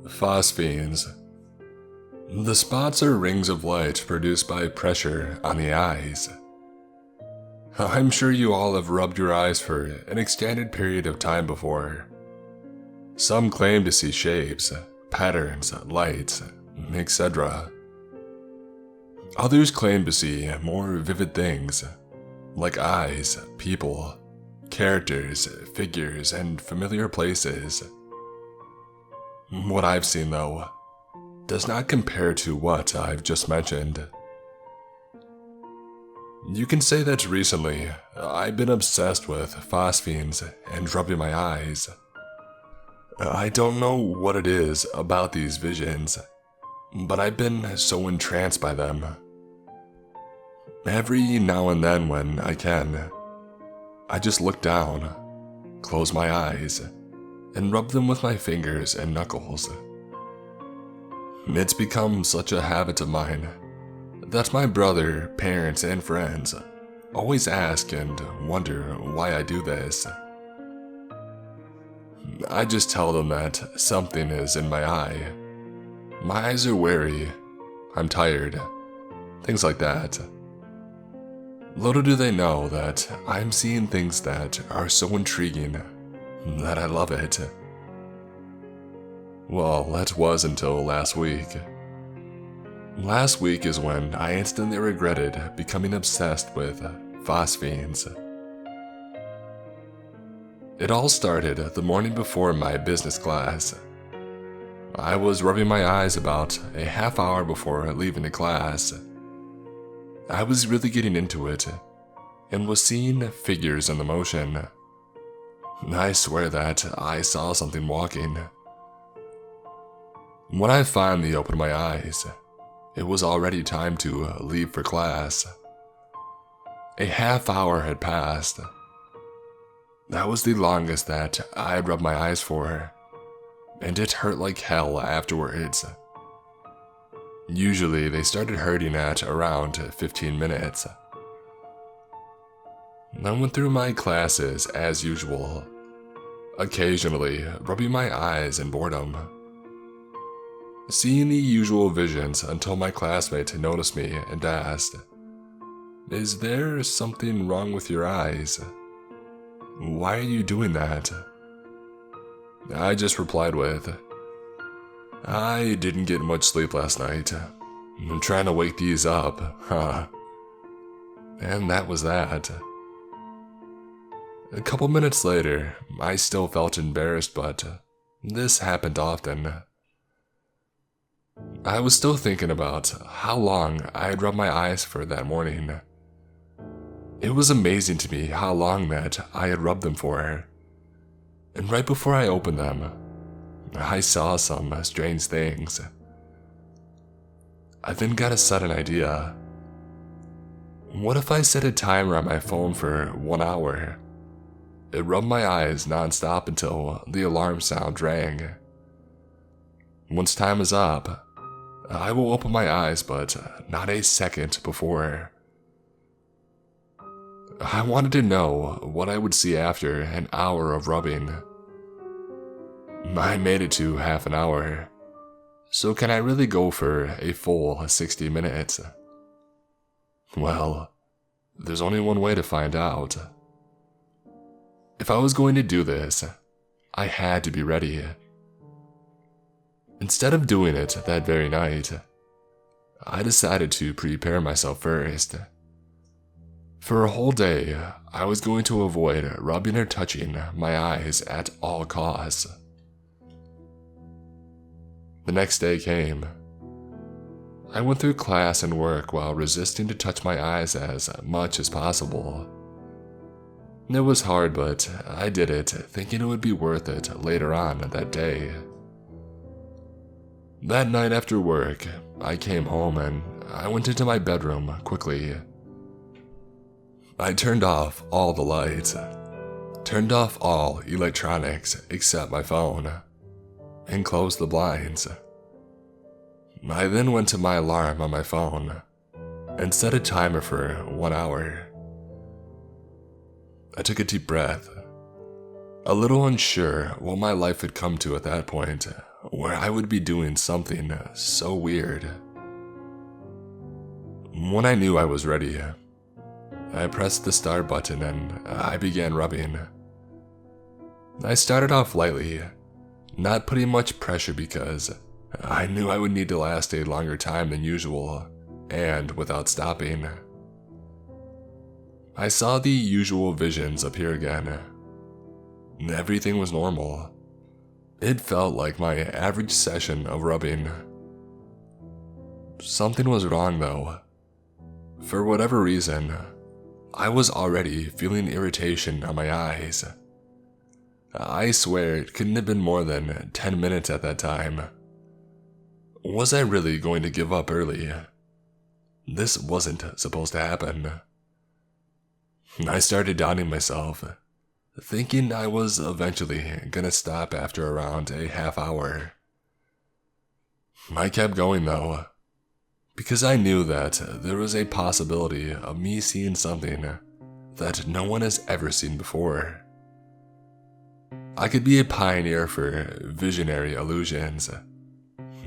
Phosphenes. The spots are rings of light produced by pressure on the eyes. I'm sure you all have rubbed your eyes for an extended period of time before. Some claim to see shapes, patterns, lights, etc. Others claim to see more vivid things, like eyes, people, characters, figures, and familiar places. What I've seen, though, does not compare to what I've just mentioned. You can say that recently, I've been obsessed with phosphenes and rubbing my eyes. I don't know what it is about these visions, but I've been so entranced by them. Every now and then when I can, I just look down, close my eyes, and rub them with my fingers and knuckles. It's become such a habit of mine that my brother, parents, and friends always ask and wonder why I do this. I just tell them that something is in my eye. My eyes are weary, I'm tired, things like that. Little do they know that I'm seeing things that are so intriguing that I love it. Well, that was until last week. Last week is when I instantly regretted becoming obsessed with phosphenes. It all started the morning before my business class. I was rubbing my eyes about a half hour before leaving the class. I was really getting into it and was seeing figures in the motion. I swear that I saw something walking. When I finally opened my eyes, it was already time to leave for class. A half hour had passed. That was the longest that I had rubbed my eyes for, and it hurt like hell afterwards. Usually they started hurting at around 15 minutes. I went through my classes as usual, occasionally rubbing my eyes in boredom, seeing the usual visions until my classmate noticed me and asked, "Is there something wrong with your eyes? Why are you doing that?" I just replied with, "I didn't get much sleep last night. I'm trying to wake these up, huh?" And that was that. A couple minutes later, I still felt embarrassed, but this happened often. I was still thinking about how long I had rubbed my eyes for that morning. It was amazing to me how long that I had rubbed them for. And right before I opened them, I saw some strange things. I then got a sudden idea. What if I set a timer on my phone for 1 hour? It rubbed my eyes non-stop until the alarm sound rang. Once time is up, I will open my eyes, but not a second before. I wanted to know what I would see after an hour of rubbing. I made it to half an hour, so can I really go for a full 60 minutes? Well, there's only one way to find out. If I was going to do this, I had to be ready. Instead of doing it that very night, I decided to prepare myself first. For a whole day, I was going to avoid rubbing or touching my eyes at all costs. The next day came. I went through class and work while resisting to touch my eyes as much as possible. It was hard, but I did it, thinking it would be worth it later on that day. That night after work, I came home and I went into my bedroom quickly. I turned off all the lights, turned off all electronics except my phone, and closed the blinds. I then went to my alarm on my phone and set a timer for 1 hour. I took a deep breath, a little unsure what my life had come to at that point, where I would be doing something so weird. When I knew I was ready, I pressed the start button and I began rubbing. I started off lightly, not putting much pressure because I knew I would need to last a longer time than usual, and without stopping. I saw the usual visions appear again. Everything was normal. It felt like my average session of rubbing. Something was wrong though. For whatever reason, I was already feeling irritation on my eyes. I swear it couldn't have been more than 10 minutes at that time. Was I really going to give up early? This wasn't supposed to happen. I started doubting myself, thinking I was eventually gonna stop after around a half hour. I kept going though, because I knew that there was a possibility of me seeing something that no one has ever seen before. I could be a pioneer for visionary illusions,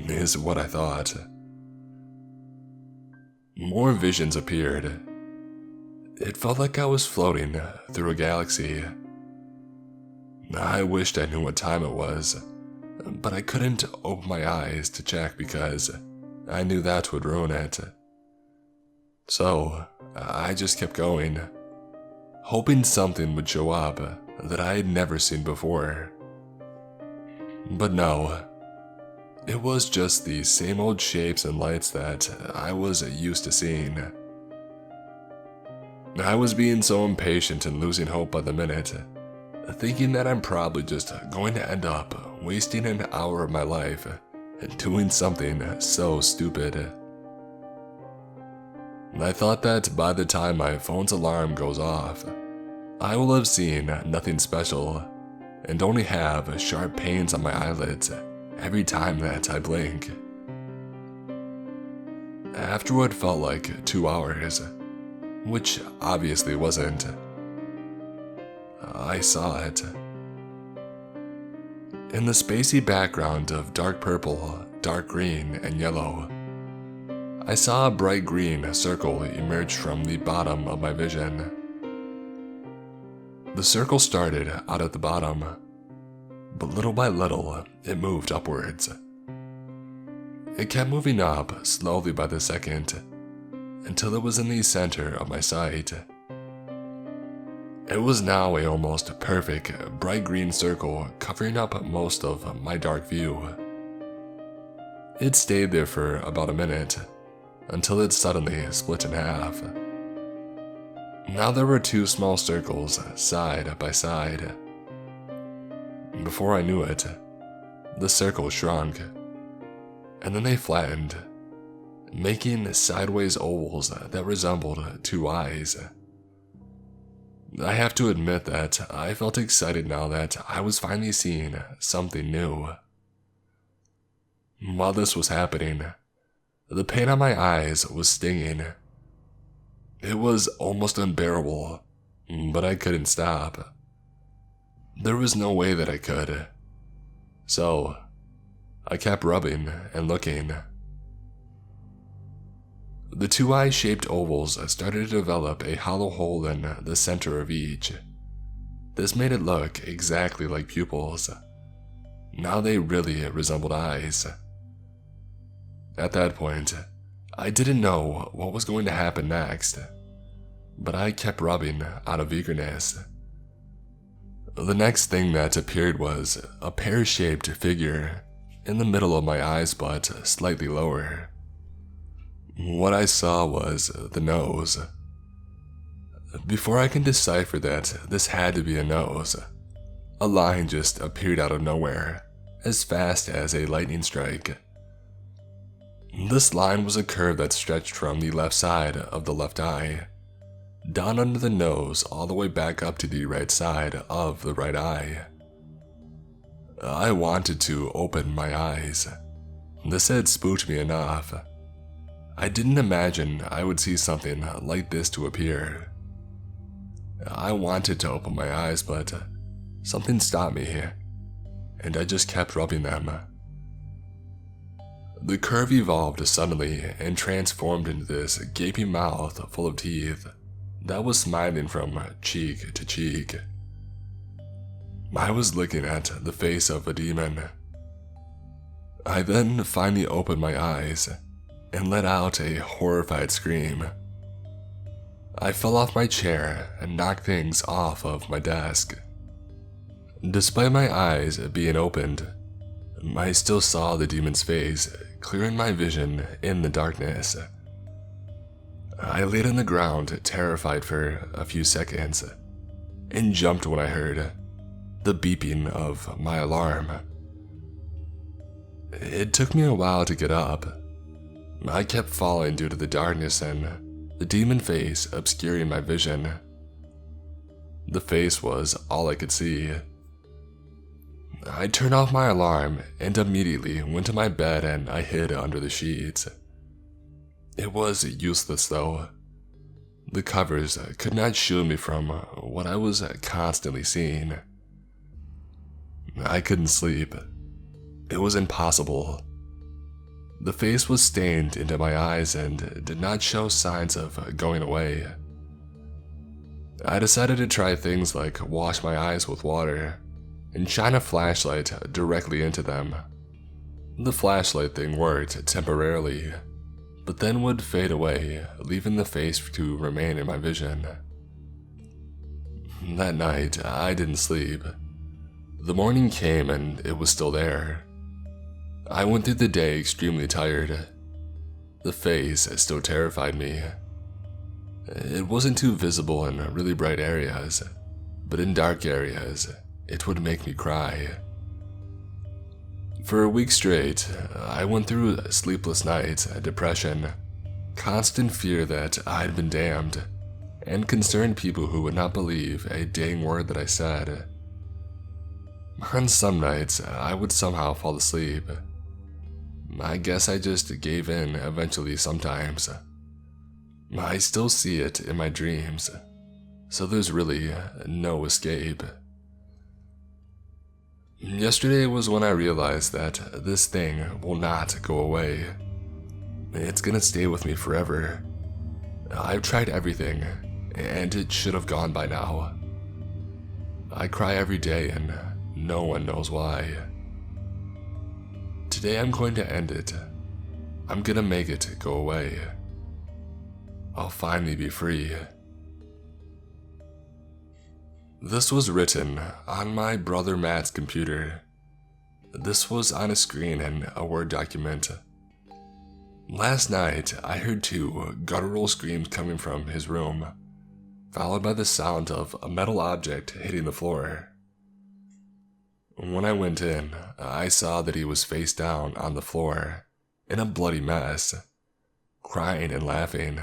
is what I thought. More visions appeared. It felt like I was floating through a galaxy. I wished I knew what time it was, but I couldn't open my eyes to check because I knew that would ruin it. So, I just kept going, hoping something would show up that I had never seen before. But no, it was just the same old shapes and lights that I was used to seeing. I was being so impatient and losing hope by the minute, thinking that I'm probably just going to end up wasting an hour of my life doing something so stupid. I thought that by the time my phone's alarm goes off, I will have seen nothing special and only have sharp pains on my eyelids every time that I blink. After what felt like 2 hours, which obviously wasn't, I saw it. In the spacey background of dark purple, dark green, and yellow, I saw a bright green circle emerge from the bottom of my vision. The circle started out at the bottom, but little by little, it moved upwards. It kept moving up slowly by the second, until it was in the center of my sight. It was now a almost perfect bright green circle covering up most of my dark view. It stayed there for about a minute, until it suddenly split in half. Now there were 2 small circles side by side. Before I knew it, the circle shrunk, and then they flattened, making sideways ovals that resembled 2 eyes. I have to admit that I felt excited now that I was finally seeing something new. While this was happening, the pain on my eyes was stinging. It was almost unbearable, but I couldn't stop. There was no way that I could. So, I kept rubbing and looking. The 2 eye-shaped ovals started to develop a hollow hole in the center of each. This made it look exactly like pupils. Now they really resembled eyes. At that point, I didn't know what was going to happen next, but I kept rubbing out of eagerness. The next thing that appeared was a pear-shaped figure in the middle of my eyes but slightly lower. What I saw was the nose. Before I can decipher that this had to be a nose, a line just appeared out of nowhere, as fast as a lightning strike. This line was a curve that stretched from the left side of the left eye, down under the nose all the way back up to the right side of the right eye. I wanted to open my eyes. This had spooked me enough. I didn't imagine I would see something like this to appear. I wanted to open my eyes, but something stopped me, and I just kept rubbing them, The curve evolved suddenly and transformed into this gaping mouth full of teeth that was smiling from cheek to cheek. I was looking at the face of a demon. I then finally opened my eyes and let out a horrified scream. I fell off my chair and knocked things off of my desk. Despite my eyes being opened, I still saw the demon's face, clearing my vision in the darkness. I laid on the ground, terrified for a few seconds, and jumped when I heard the beeping of my alarm. It took me a while to get up. I kept falling due to the darkness and the demon face obscuring my vision. The face was all I could see. I turned off my alarm and immediately went to my bed and I hid under the sheets. It was useless though. The covers could not shield me from what I was constantly seeing. I couldn't sleep. It was impossible. The face was stained into my eyes and did not show signs of going away. I decided to try things like wash my eyes with water and shine a flashlight directly into them. The flashlight thing worked temporarily, but then would fade away, leaving the face to remain in my vision. That night, I didn't sleep. The morning came and it was still there. I went through the day extremely tired. The face still terrified me. It wasn't too visible in really bright areas, but in dark areas, it would make me cry. For a week straight, I went through sleepless nights, depression, constant fear that I'd been damned, and concerned people who would not believe a dang word that I said. On some nights, I would somehow fall asleep. I guess I just gave in eventually sometimes. I still see it in my dreams, so there's really no escape. Yesterday was when I realized that this thing will not go away. It's gonna stay with me forever. I've tried everything, and it should have gone by now. I cry every day and no one knows why. Today I'm going to end it. I'm gonna make it go away. I'll finally be free. This was written on my brother Matt's computer. This was on a screen in a Word document. Last night, I heard 2 guttural screams coming from his room, followed by the sound of a metal object hitting the floor. When I went in, I saw that he was face down on the floor, in a bloody mess, crying and laughing.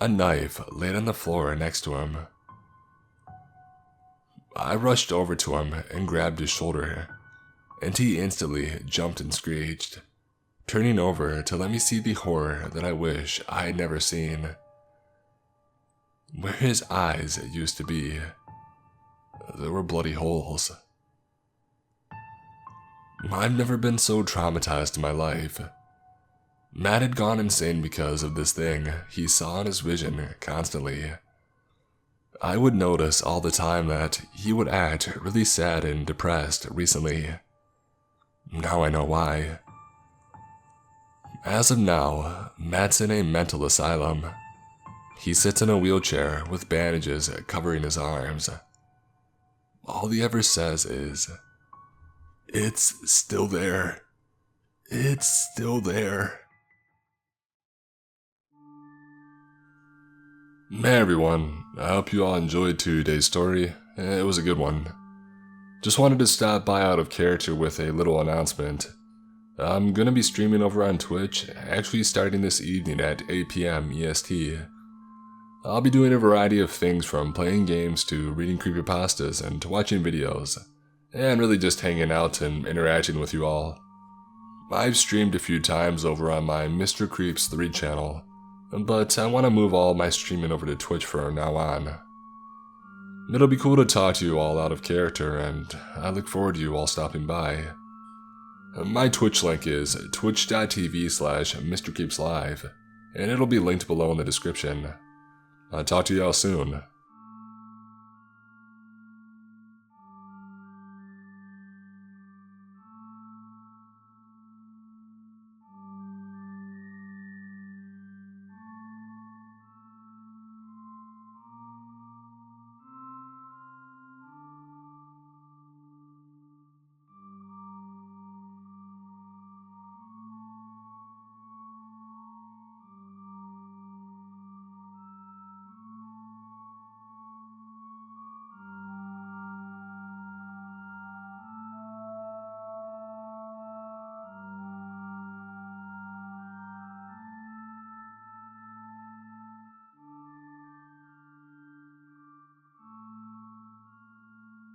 A knife laid on the floor next to him. I rushed over to him and grabbed his shoulder, and he instantly jumped and screeched, turning over to let me see the horror that I wish I had never seen. Where his eyes used to be, there were bloody holes. I've never been so traumatized in my life. Matt had gone insane because of this thing he saw in his vision constantly. I would notice all the time that he would act really sad and depressed recently. Now I know why. As of now, Matt's in a mental asylum. He sits in a wheelchair with bandages covering his arms. All he ever says is, "It's still there. It's still there." Hey everyone, I hope you all enjoyed today's story. It was a good one. Just wanted to stop by out of character with a little announcement. I'm gonna be streaming over on Twitch, actually starting this evening at 8 PM EST. I'll be doing a variety of things from playing games to reading creepypastas and to watching videos, and really just hanging out and interacting with you all. I've streamed a few times over on my Mr. Creeps 3 channel, but I want to move all my streaming over to Twitch from now on. It'll be cool to talk to you all out of character, and I look forward to you all stopping by. My Twitch link is twitch.tv/MrKeepsLive, and it'll be linked below in the description. I'll talk to y'all soon.